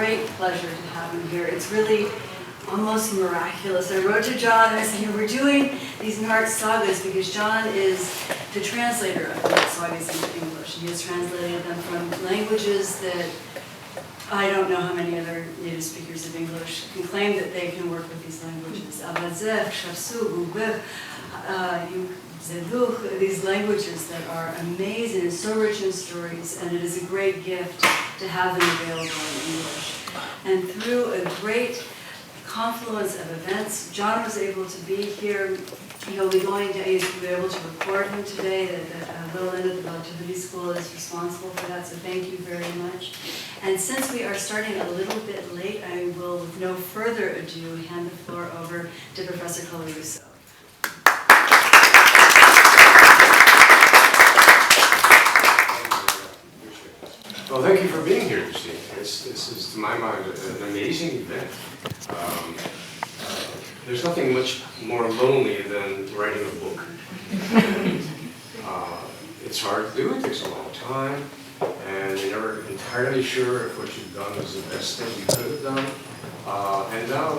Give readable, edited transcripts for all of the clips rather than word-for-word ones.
great pleasure to have him here. It's really almost miraculous. I wrote to John and I said, we're doing these Nart Sagas because John is the translator of the Nart Sagas into English. He has translated them from languages that I don't know how many other native speakers of English can claim that they can work with these languages. Abazeh, Shafsu, Gubeh, Zeduch, these languages that are amazing and so rich in stories, and it is a great gift to have them available in English. And through a great confluence of events, John was able to be here. He'll be going to, he'll be able to record him today. The Little Lynn at the Relativity School is responsible for that, so thank you very much. And since we are starting a little bit late, I will, with no further ado, hand the floor over to Professor Colarusso. Well, thank you for being here this evening. This is, to my mind, an amazing event. There's nothing much more lonely than writing a book. And, it's hard to do, it takes a long time, and you're never entirely sure if what you've done is the best thing you could have done. And now,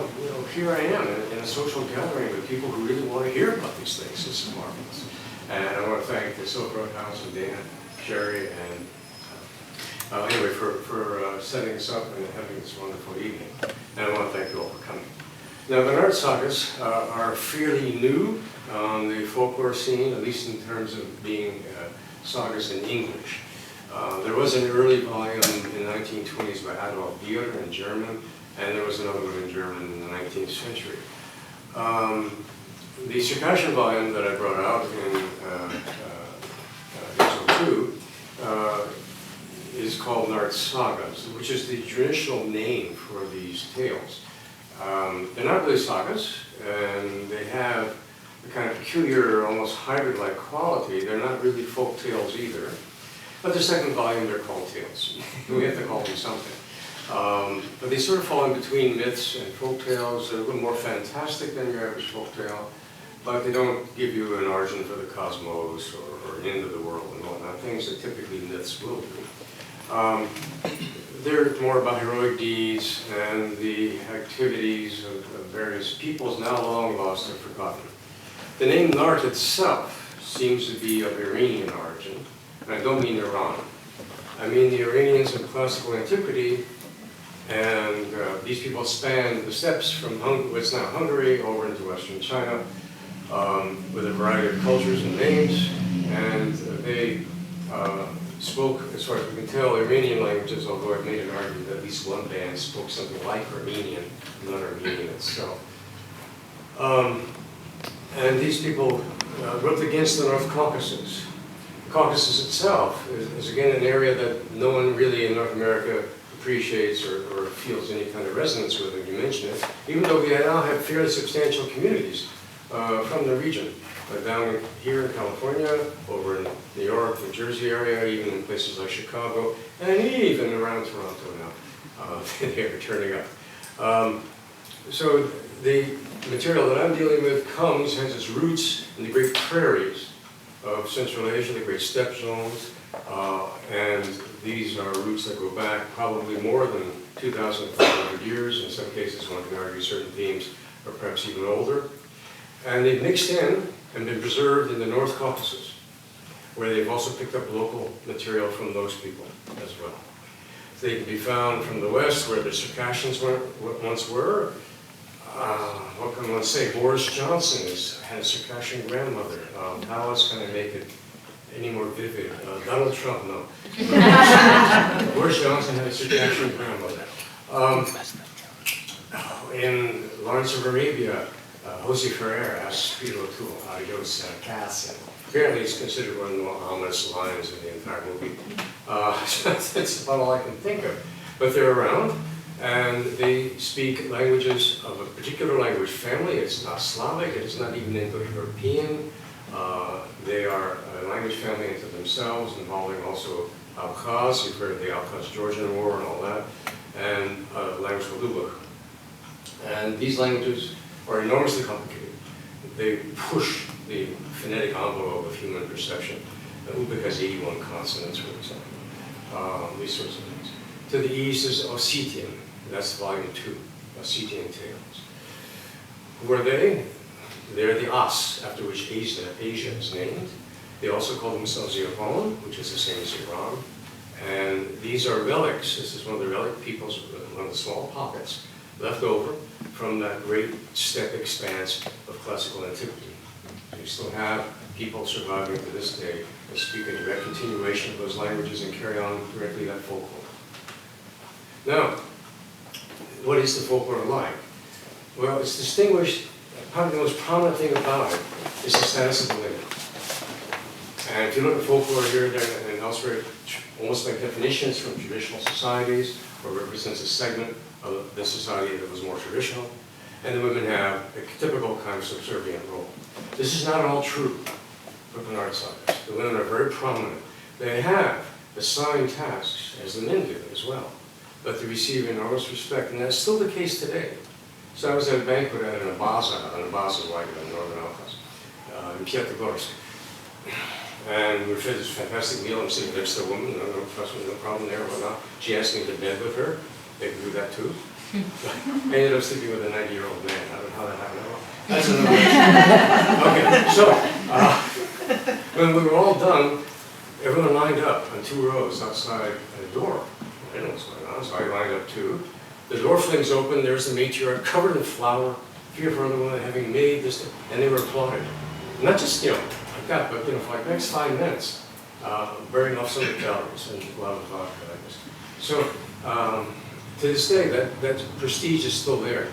here I am in a social gathering with people who really want to hear about these things. This is marvelous. And I want to thank the Silk Road House and Dana, Sherry, and anyway, for setting us up and having this wonderful evening. And I want to thank you all for coming. Now, the Nart Sagas are fairly new on the folklore scene, at least in terms of being sagas in English. There was an early volume in the 1920s by Adolf Bier in German, and there was another one in German in the 19th century. The Circassian volume that I brought out in 1902 is called Nart Sagas, which is the traditional name for these tales. They're not really sagas, and they have a kind of peculiar, almost hybrid-like quality. They're not really folk tales either. But the second volume, they're called tales. We have to call them something. But they sort of fall in between myths and folk tales. They're a little more fantastic than your average folk tale, but they don't give you an origin for the cosmos or an end of the world and whatnot, things that typically myths will do. They're more about heroic deeds and the activities of various peoples now long lost and forgotten. The name Nart itself seems to be of Iranian origin, and I don't mean Iran. I mean the Iranians of classical antiquity, and these people spanned the steppes from what's now Hungary over into Western China with a variety of cultures and names, and they spoke, as far as we can tell, Iranian languages, although I've made an argument that at least one band spoke something like Armenian, not Armenian itself. And these people rubbed against the North Caucasus. The Caucasus itself is again an area that no one really in North America appreciates or feels any kind of resonance with when you mention it, even though we now have fairly substantial communities from the region. Down here in California, over in New York, New Jersey area, even in places like Chicago, and even around Toronto now, they are turning up. So the material that I'm dealing with has its roots in the great prairies of Central Asia, the great steppe zones, and these are roots that go back probably more than 2,500 years. In some cases, one can argue certain themes are perhaps even older. And they've mixed in and been preserved in the North Caucasus, where they've also picked up local material from those people as well. They can be found from the West, where the Circassians once were. What can one say? Boris Johnson had a Circassian grandmother. How else can I make it any more vivid? Donald Trump, no. Boris Johnson had a Circassian grandmother. In Lawrence of Arabia, Jose Ferrer asked Peter O'Toole how to go Circassian. Apparently it's considered one of the more ominous lines in the entire movie. That's about all I can think of. But they're around, and they speak languages of a particular language family. It's not Slavic, it's not even Indo-European. They are a language family into themselves, involving also Caucasus. You've heard of the Caucasus-Georgian War and all that, and a language called Luluk. And these languages are enormously complicated. They push the phonetic envelope of human perception. Ubik has 81 consonants, for example. These sorts of things. To the east is Ossetian, That's volume 2, Ossetian Tales. Who are they? They're the As, after which Asia is named. They also call themselves Iran, which is the same as Iran. And these are relics. This is one of the relic peoples, one of the small pockets left over from that great steppe expanse of classical antiquity. We still have people surviving to this day that speak a direct continuation of those languages and carry on directly that folklore. Now, what is the folklore like? Well, it's distinguished. Probably the most prominent thing about it is the status of the women. And if you look at folklore here, there, and elsewhere, almost like definitions from traditional societies, or represents a segment of the society that was more traditional, and the women have a typical kind of subservient role. This is not all true for the Nart Sagas. The women are very prominent. They have assigned tasks, as the men do as well, but they receive enormous respect, and that's still the case today. So I was at a banquet at an Abaza, is like in Northern Caucasus, in Pyatigorsk. And we were fed this fantastic meal. I'm sitting next to a woman, no problem there, whatnot. She asked me to bed with her. They could do that too. I ended up sleeping with a 90-year-old man. I don't know how that happened. That's another issue. Okay, so when we were all done, everyone lined up on 2 rows outside a door. I didn't know what's going on, so I lined up too. The door flings open, there's the matriarch covered in flour, 3 or 4 other women having made this, and they were applauded. Not just, like that, but for like the next 5 minutes, burning off some of the calories and a lot of vodka, I guess. So, to this day, that prestige is still there,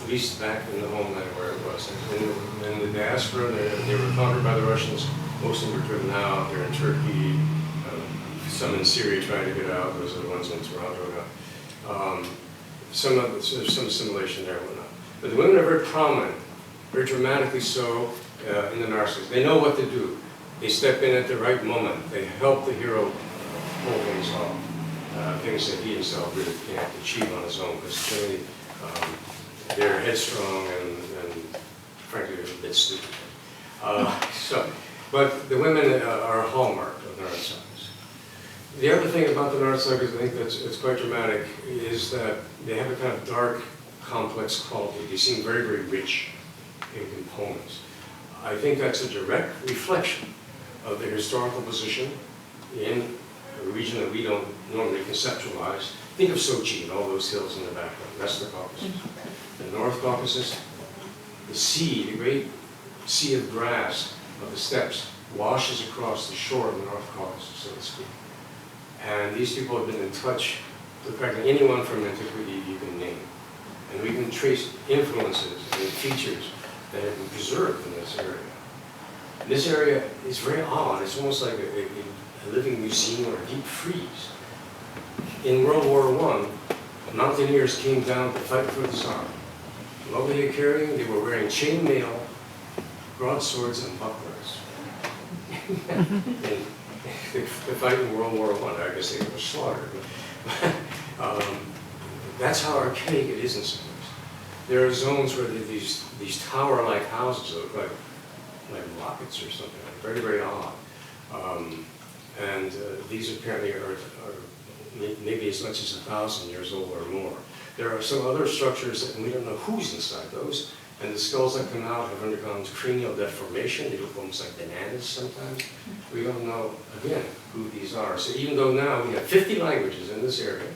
at least back in the homeland where it was. And in the diaspora, they were conquered by the Russians. Most of them were driven out. They're in Turkey, some in Syria trying to get out. Those are the ones in Toronto now. There's some assimilation there and whatnot. But the women are very prominent, very dramatically so in the Nart Sagas. They know what to do. They step in at the right moment. They help the hero pull things off, things that he himself really can't achieve on his own, because clearly they're headstrong and frankly a bit stupid. But the women are a hallmark of the Nart Sagas. The other thing about the Nart Sagas, I think it's quite dramatic, is that they have a kind of dark, complex quality. They seem very, very rich in components. I think that's a direct reflection of their historical position in a region that we don't normally conceptualize. Think of Sochi and all those hills in the background. That's the Caucasus. The North Caucasus, the sea, the great sea of grass of the steppes washes across the shore of the North Caucasus, so to speak. And these people have been in touch with practically anyone from antiquity you can name. And we can trace influences and features that have been preserved in this area. And this area is very odd. It's almost like a living museum or a deep freeze. In World War I, mountaineers came down to fight for the Tsar. What were they carrying? They were wearing chainmail, broadswords, and bucklers. The fight in World War I guess they were slaughtered. That's how archaic it is in some ways. There are zones where these tower-like houses look like rockets or something, very, very odd. These apparently are maybe as much as 1,000 years old or more. There are some other structures that we don't know who's inside those, and the skulls that come out have undergone cranial deformation. They look almost like bananas sometimes. We don't know, again, who these are. So even though now we have 50 languages in this area,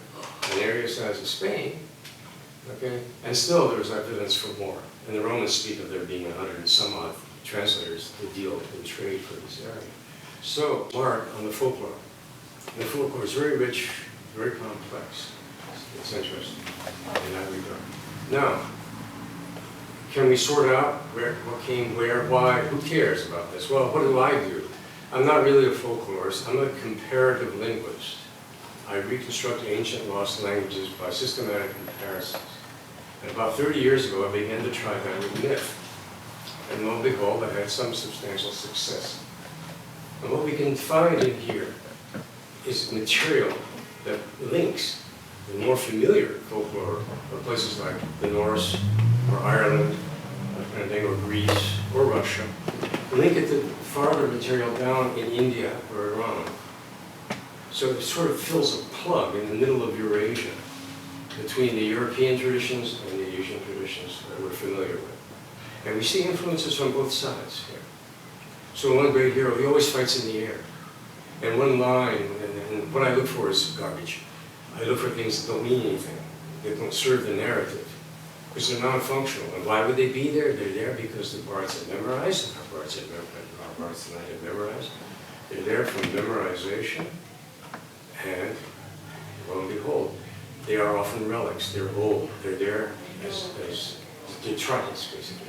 an area the size of Spain, okay, and still there's evidence for more. And the Romans speak of there being 100 and some odd translators to deal in trade for this area. So, Mark, on the folklore. The folklore is very rich, very complex. It's interesting in that regard. Now, can we sort out what came where, why? Who cares about this? Well, what do? I'm not really a folklorist. I'm a comparative linguist. I reconstruct ancient lost languages by systematic comparisons. And about 30 years ago, I began to try that with myth. And lo and behold, I had some substantial success. And what we can find in here is material that links the more familiar folklore of places like the Norse, or Ireland, or Greece, or Russia. Link it to farther material down in India or Iran. So it sort of fills a plug in the middle of Eurasia. between the European traditions and the Asian traditions that we're familiar with. And we see influences from both sides here. So one great hero, he always fights in the air. And one line, and what I look for is garbage. I look for things that don't mean anything, that don't serve the narrative, because they're non-functional. And why would they be there? They're there because the bards had memorized, our bards tonight had memorized. They're there from memorization, and lo and behold, they are often relics. They're old. They're there as detritus, basically.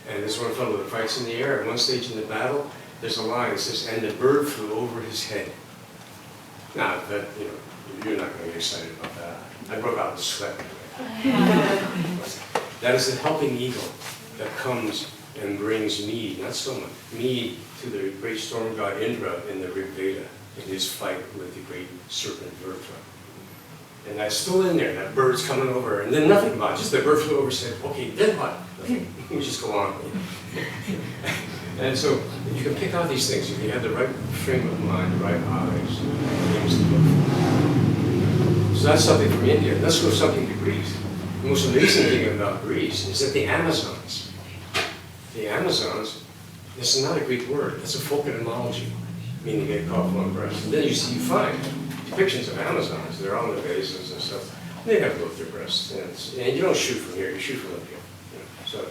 And this one fellow that fights in the air, at one stage in the battle, there's a line that says, "And the bird flew over his head." Now, that, you're not going to get excited about that. I broke out in sweat. That is the helping eagle that comes and brings mead, not so much, mead to the great storm god Indra in the Rig Veda, in his fight with the great serpent Vrtra. And that's still in there, that bird's coming over, and then nothing about it, just the bird flew over and said, "Okay, then what?" Nothing. We just go on. And so you can pick out these things if you have the right frame of mind, the right eyes, things to look for. So that's something from India. Let's go something to Greece. The most amazing thing about Greece is that the Amazons, this is not a Greek word, it's a folk etymology, meaning they cough on breast. And then you find depictions of Amazons, they're on the vases and stuff. They have both their breasts. And you don't shoot from here, you shoot from up here. So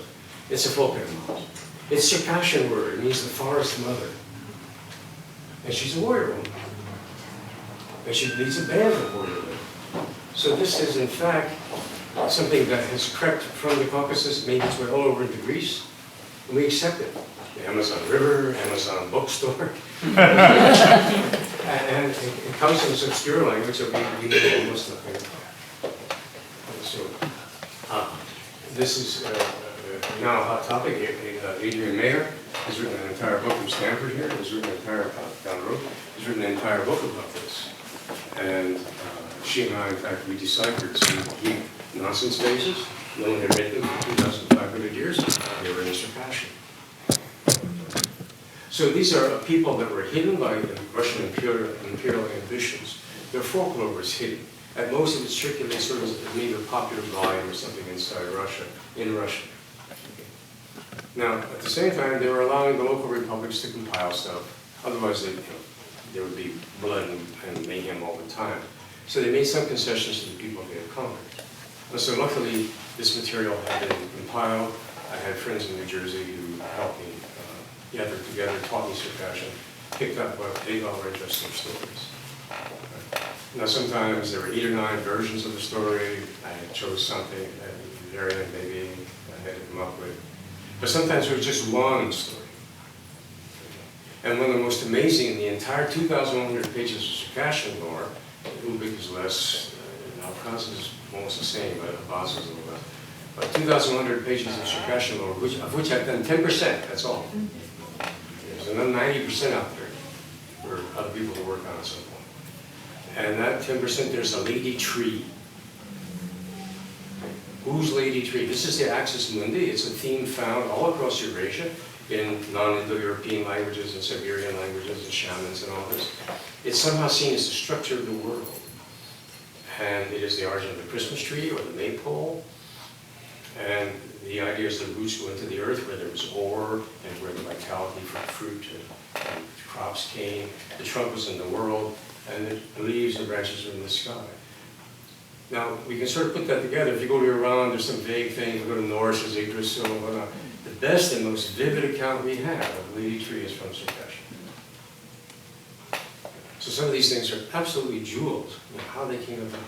it's a folk etymology. It's a Circassian word, it means the forest mother. And she's a warrior woman. And she leads a band of warrior women. So this is in fact something that has crept from the Caucasus, made its way all over into Greece, and we accept it. The Amazon River, Amazon bookstore. And it comes from this obscure language that we know almost nothing about. So, this is now a hot topic. Adrian Mayer has written an entire book from Stanford here. He's written an entire, down the road, he's written an entire book about this. And she and I, in fact, we deciphered some Greek nonsense phrases. No one had read them for 2,500 years. They were in Circassian. So these are people that were hidden by the Russian imperial ambitions. Their folklore was hidden. At most, it would circulate sort of maybe a popular volume or something inside Russia, in Russian. Now, at the same time, they were allowing the local republics to compile stuff. Otherwise, there would be blood and mayhem all the time. So they made some concessions to the people they had conquered. And so luckily, this material had been compiled. I had friends in New Jersey who helped me gather together, taught me Circassian, picked up what they thought were interesting stories. Now sometimes there were 8 or 9 versions of the story. I chose something, a variant maybe I had to come up with. But sometimes it was just one story. And one of the most amazing in the entire 2,100 pages of Circassian lore, Ubik is less, Caucasus is almost the same, but Abaz is a little less. But 2,100 pages of Circassian lore, of which I've done 10%, that's all. There's another 90% out there for other people to work on at some point. And that 10%, there's a lady tree. Whose lady tree? This is the Axis Mundi. It's a theme found all across Eurasia in non-Indo-European languages and Siberian languages and shamans and all this. It's somehow seen as the structure of the world. And it is the origin of the Christmas tree or the maypole. And the idea is the roots go into the earth where there was ore and where the vitality from fruit and crops came. The trunk was in the world, and the leaves and branches are in the sky. Now, we can sort of put that together. If you go to Iran, there's some vague things. If you go to Norse, there's Yggdrasil and whatnot. The best and most vivid account we have of the lady tree is from Circassian. So some of these things are absolutely jewels, how they came about.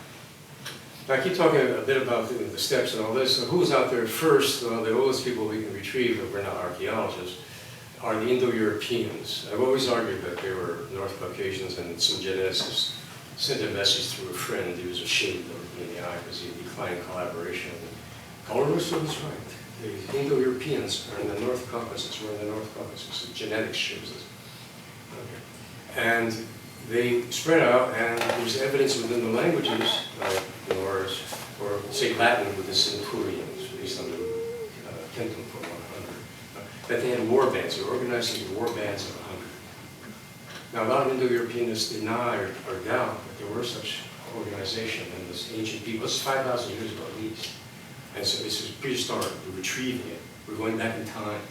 Now, I keep talking a bit about the steps and all this. So who was out there first? Well, the oldest people we can retrieve, but we're not archaeologists, are the Indo-Europeans. I've always argued that they were North Caucasians, and some geneticists sent a message through a friend. He was ashamed of looking in the eye because he declined collaboration. Colarusso was right. The Indo-Europeans are in the North Caucasus. We're in the North Caucasus. The genetics shows this. Okay. And they spread out, and there's evidence within the languages, like Norse, or say Latin with the centurions, based on the Tentum for 100, that they had war bands. They were organized into war bands of 100. Now, a lot of Indo-Europeanists deny or doubt that there were such organization and this ancient people. This is 5,000 years ago at least. And so this is prehistoric. We're retrieving it. We're going back in time.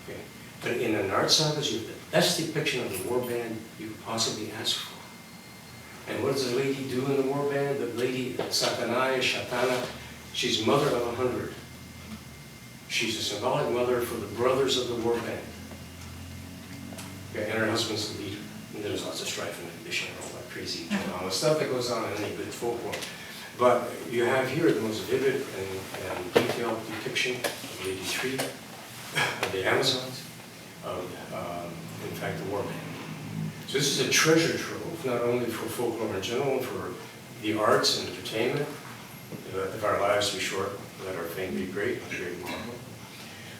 Okay. But in the Nart Sagas, you have the best depiction of the war band you could possibly ask for. And what does the lady do in the war band? The lady, Satanaya, Shatana, she's mother of 100. She's a symbolic mother for the brothers of the war band. Okay, and her husband's the leader. And there's lots of strife and ambition and all that crazy drama stuff that goes on in any good folklore. But you have here the most vivid and detailed depiction of Lady Tree, of the Amazons, of, in fact, the war band. So this is a treasure trove, not only for folklore in general, for the arts and entertainment, if our lives be short, let our fame be great, a great marvel.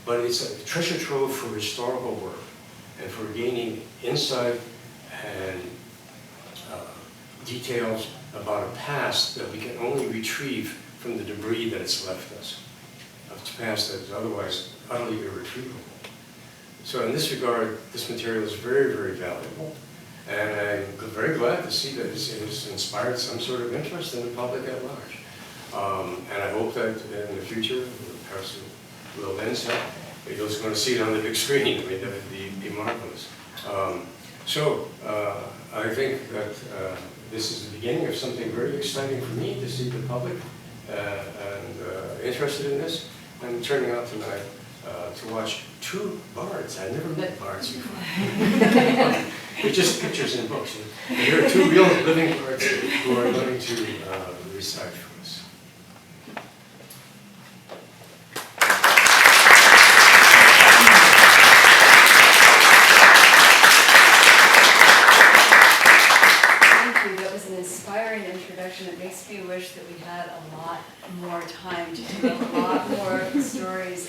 But it's a treasure trove for historical work and for gaining insight and details about a past that we can only retrieve from the debris that it's left us, a past that is otherwise utterly irretrievable. So in this regard, this material is very, very valuable. And I'm very glad to see that it has inspired some sort of interest in the public at large. And I hope that in the future, perhaps we'll then say, you're going to see it on the big screen. I mean, that would be marvelous. I think that this is the beginning of something very exciting for me to see the public and interested in this. I'm turning out tonight to watch two bards. I've never met bards before. They're just pictures in books. And here are two real living bards who are going to recite for us. Thank you. That was an inspiring introduction. It makes me wish that we had a lot more time to tell a lot more stories.